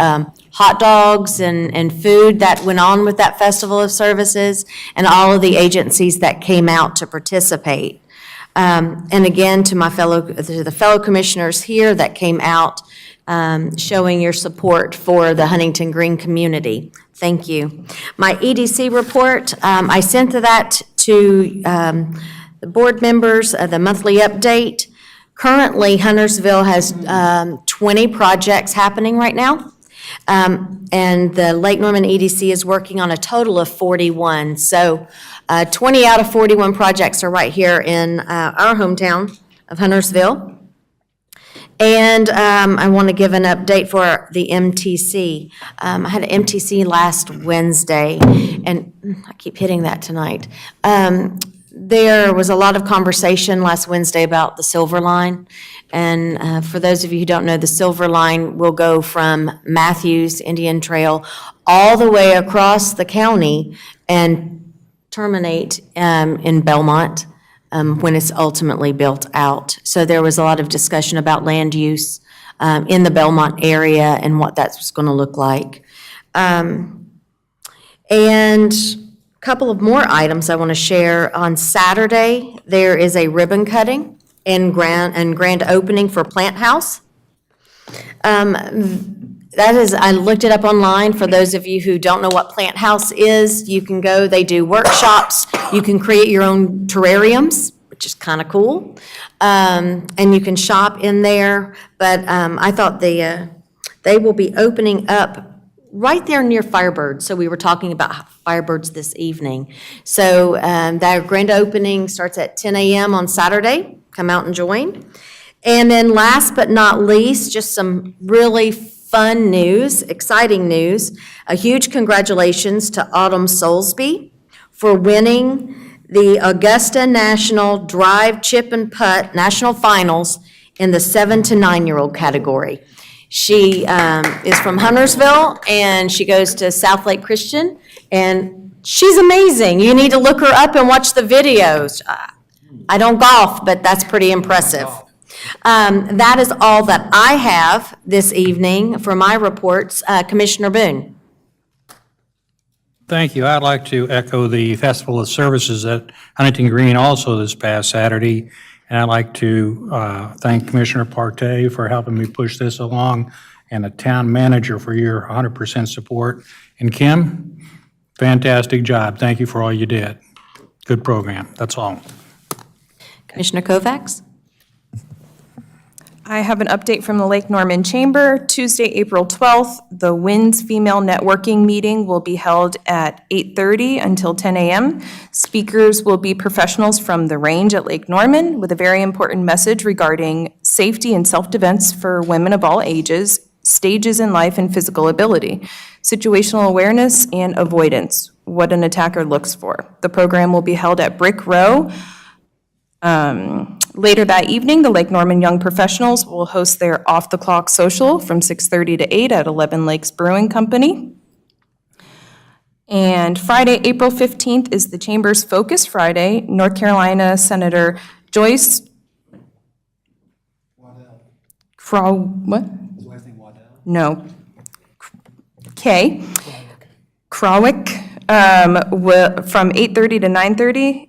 hot dogs and food that went on with that Festival of Services, and all of the agencies that came out to participate. And again, to the fellow commissioners here that came out, showing your support for the Huntington Green community. Thank you. My EDC report, I sent that to the board members, the monthly update. Currently, Huntersville has 20 projects happening right now. And the Lake Norman EDC is working on a total of 41. So 20 out of 41 projects are right here in our hometown of Huntersville. And I want to give an update for the MTC. I had an MTC last Wednesday, and I keep hitting that tonight. There was a lot of conversation last Wednesday about the Silver Line. And for those of you who don't know, the Silver Line will go from Matthews Indian Trail all the way across the county and terminate in Belmont when it's ultimately built out. So there was a lot of discussion about land use in the Belmont area and what that's going to look like. And a couple of more items I want to share. On Saturday, there is a ribbon cutting and grand opening for Plant House. That is, I looked it up online. For those of you who don't know what Plant House is, you can go, they do workshops. You can create your own terrariums, which is kind of cool. And you can shop in there. But I thought they will be opening up right there near Firebird. So we were talking about Firebirds this evening. So that grand opening starts at 10 a.m. on Saturday. Come out and join. And then last but not least, just some really fun news, exciting news. A huge congratulations to Autumn Soulsby for winning the Augusta National Drive Chip and Putt National Finals in the 7 to 9-year-old category. She is from Huntersville, and she goes to South Lake Christian, and she's amazing. You need to look her up and watch the videos. I don't golf, but that's pretty impressive. That is all that I have this evening for my reports. Commissioner Boone. Thank you. I'd like to echo the Festival of Services at Huntington Green also this past Saturday. And I'd like to thank Commissioner Partey for helping me push this along, and the town manager for your 100% support. And Kim, fantastic job. Thank you for all you did. Good program. That's all. Commissioner Kovacs. I have an update from the Lake Norman Chamber. Tuesday, April 12th, the WINS Female Networking Meeting will be held at 8:30 until 10 a.m. Speakers will be professionals from the range at Lake Norman with a very important message regarding safety and self-defense for women of all ages, stages in life, and physical ability, situational awareness, and avoidance, what an attacker looks for. The program will be held at Brick Row. Later that evening, the Lake Norman Young Professionals will host their off-the-clock social from 6:30 to 8 at 11 Lakes Brewing Company. And Friday, April 15th is the Chamber's Focus Friday. North Carolina Senator Joyce No. K. Krawick, from 8:30 to 9:30.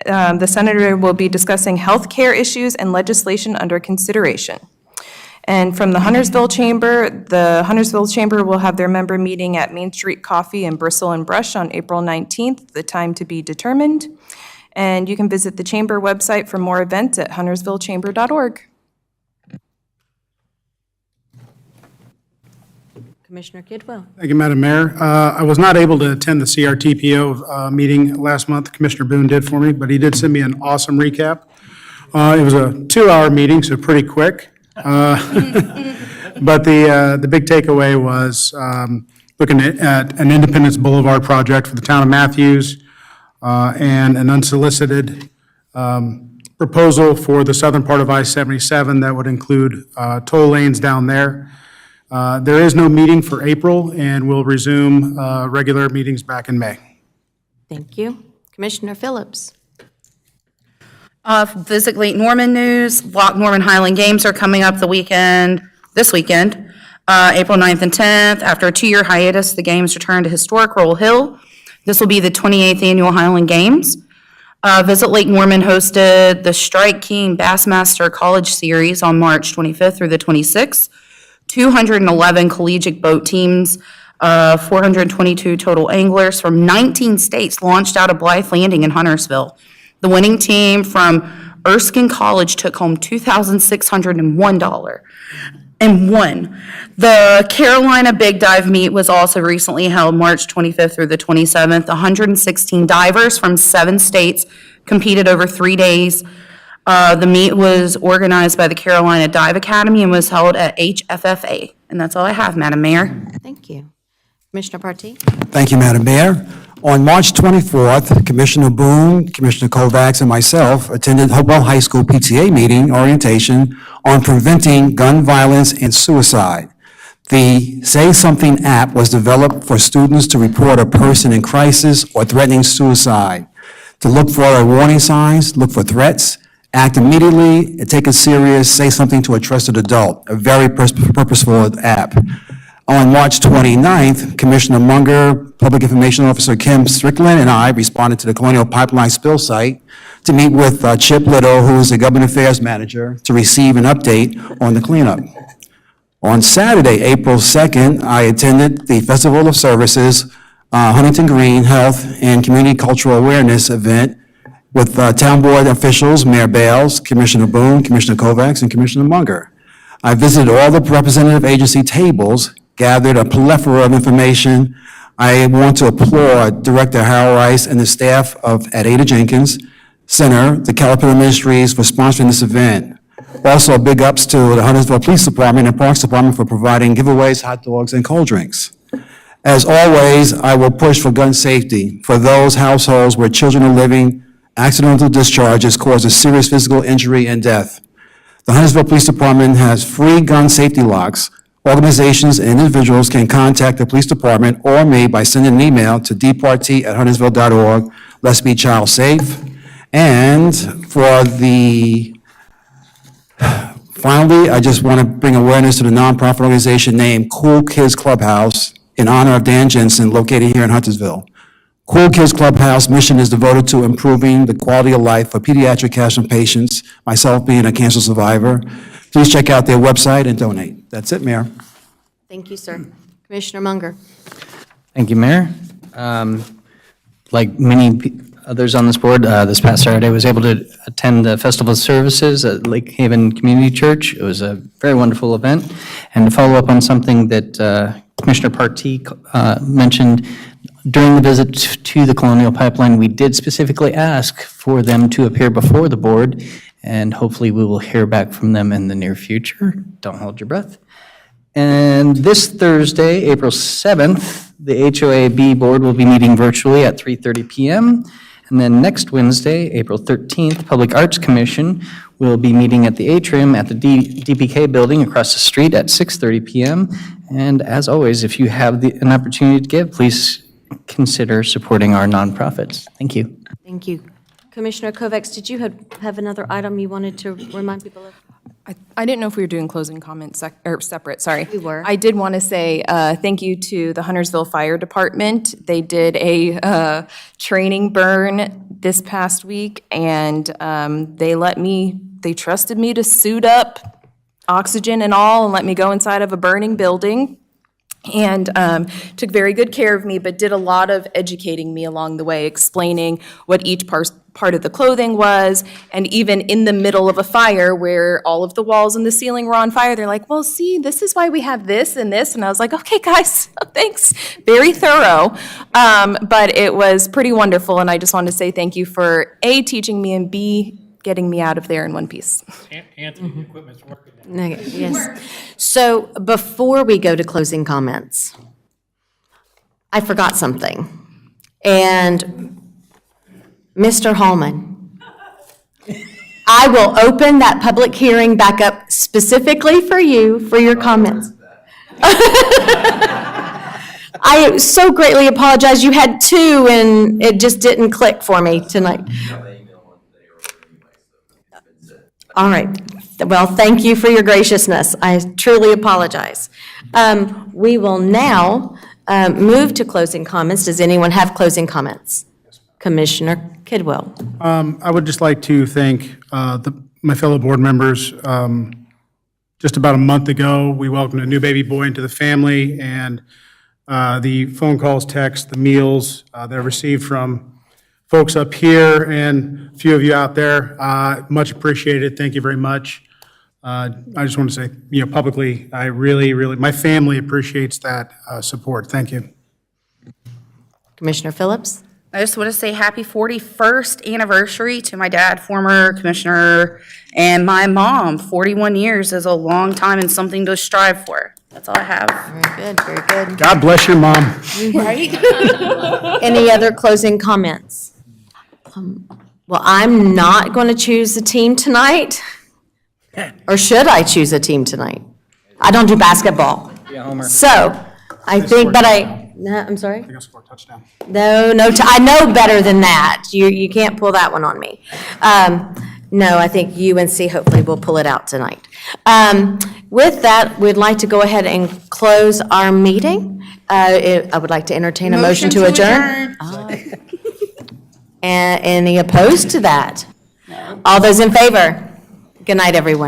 The senator will be discussing health care issues and legislation under consideration. And from the Huntersville Chamber will have their member meeting at Main Street Coffee and Bristle and Brush on April 19th, the time to be determined. And you can visit the chamber website for more events at huntersvillechamber.org. Commissioner Kidwell. Thank you, Madam Mayor. I was not able to attend the CRTPO meeting last month. Commissioner Boone did for me, but he did send me an awesome recap. It was a 2-hour meeting, so pretty quick. But the big takeaway was looking at an Independence Boulevard project for the town of Matthews and an unsolicited proposal for the southern part of I-77 that would include toll lanes down there. There is no meeting for April, and we'll resume regular meetings back in May. Thank you. Commissioner Phillips. Visit Lake Norman news. Loch Norman Highland Games are coming up this weekend, April 9th and 10th. After a 2-year hiatus, the games return to historic Roll Hill. This will be the 28th annual Highland Games. Visit Lake Norman hosted the Strike King Bassmaster College Series on March 25th through the 26th. 211 collegiate boat teams, 422 total anglers from 19 states launched out of Blythe Landing in Huntersville. The winning team from Erskine College took home $2,601 and won. The Carolina Big Dive Meet was also recently held March 25th through the 27th. 116 divers from 7 states competed over 3 days. The meet was organized by the Carolina Dive Academy and was held at HFFA. And that's all I have, Madam Mayor. Thank you. Commissioner Partee. Thank you, Madam Mayor. On March 24th, Commissioner Boone, Commissioner Kovacs, and myself attended Hopewell High School PTA meeting orientation on preventing gun violence and suicide. The Say Something app was developed for students to report a person in crisis or threatening suicide, to look for warning signs, look for threats, act immediately, and take it serious, say something to a trusted adult, a very purposeful app. On March 29th, Commissioner Munger, Public Information Officer Kim Strickland, and I responded to the Colonial Pipeline spill site to meet with Chip Little, who is the Government Affairs Manager, to receive an update on the cleanup. On Saturday, April 2nd, I attended the Festival of Services, Huntington Green Health and Community Cultural Awareness event with town board officials, Mayor Bales, Commissioner Boone, Commissioner Kovacs, and Commissioner Munger. I visited all the representative agency tables, gathered a plethora of information. I want to applaud Director Harold Rice and the staff at Ada Jenkins Center, the Caterpillar Ministries, for sponsoring this event. Also, big ups to the Huntersville Police Department and Parks Department for providing giveaways, hot dogs, and cold drinks. As always, I will push for gun safety for those households where children are living. Accidental discharges cause a serious physical injury and death. The Huntersville Police Department has free gun safety locks. Organizations and individuals can contact the police department or me by sending an email to dparty@huntersville.org. Let's be child safe. And finally, I just want to bring awareness to the nonprofit organization named Cool Kids Clubhouse in honor of Dan Jensen, located here in Huntersville. Cool Kids Clubhouse mission is devoted to improving the quality of life for pediatric cancer patients, myself being a cancer survivor. Please check out their website and donate. That's it, Mayor. Thank you, sir. Commissioner Munger. Thank you, Mayor. Like many others on this board, this past Saturday, was able to attend the Festival of Services at Lake Haven Community Church. It was a very wonderful event. And to follow up on something that Commissioner Partee mentioned, during the visit to the Colonial Pipeline, we did specifically ask for them to appear before the board, and hopefully we will hear back from them in the near future. Don't hold your breath. And this Thursday, April 7th, the HOAB board will be meeting virtually at 3:30 p.m. And then next Wednesday, April 13th, Public Arts Commission will be meeting at the atrium at the DPK building across the street at 6:30 p.m. And as always, if you have an opportunity to give, please consider supporting our nonprofits. Thank you. Thank you. Commissioner Kovacs, did you have another item you wanted to remind people of? I didn't know if we were doing closing comments separate, sorry. We were. I did want to say thank you to the Huntersville Fire Department. They did a training burn this past week, and they trusted me to suit up, oxygen and all, and let me go inside of a burning building. And took very good care of me, but did a lot of educating me along the way, explaining what each part of the clothing was, and even in the middle of a fire where all of the walls and the ceiling were on fire, they're like, well, see, this is why we have this and this, and I was like, okay, guys, thanks, very thorough, but it was pretty wonderful, and I just wanted to say thank you for A, teaching me, and B, getting me out of there in one piece. Anthony, the equipment's working now. Okay, yes. So before we go to closing comments, I forgot something. And Mr. Hallman, I will open that public hearing back up specifically for you, for your comments. I so greatly apologize. You had two and it just didn't click for me tonight. All right. Well, thank you for your graciousness. I truly apologize. We will now move to closing comments. Does anyone have closing comments? Commissioner Kidwell. I would just like to thank my fellow board members. Just about a month ago, we welcomed a new baby boy into the family, and the phone calls, texts, the meals that I received from folks up here and a few of you out there, much appreciated. Thank you very much. I just want to say, publicly, I really, my family appreciates that support. Thank you. Commissioner Phillips. I just want to say happy 41st anniversary to my dad, former commissioner, and my mom. 41 years is a long time and something to strive for. That's all I have. Very good, very good. God bless your mom. Right? Any other closing comments? Well, I'm not going to choose a team tonight. Or should I choose a team tonight? I don't do basketball. So, I think, but I'm sorry? I think I scored a touchdown. No, I know better than that. You can't pull that one on me. No, I think UNC hopefully will pull it out tonight. With that, we'd like to go ahead and close our meeting. I would like to entertain a motion to adjourn. Any opposed to that? All those in favor? Good night, everyone.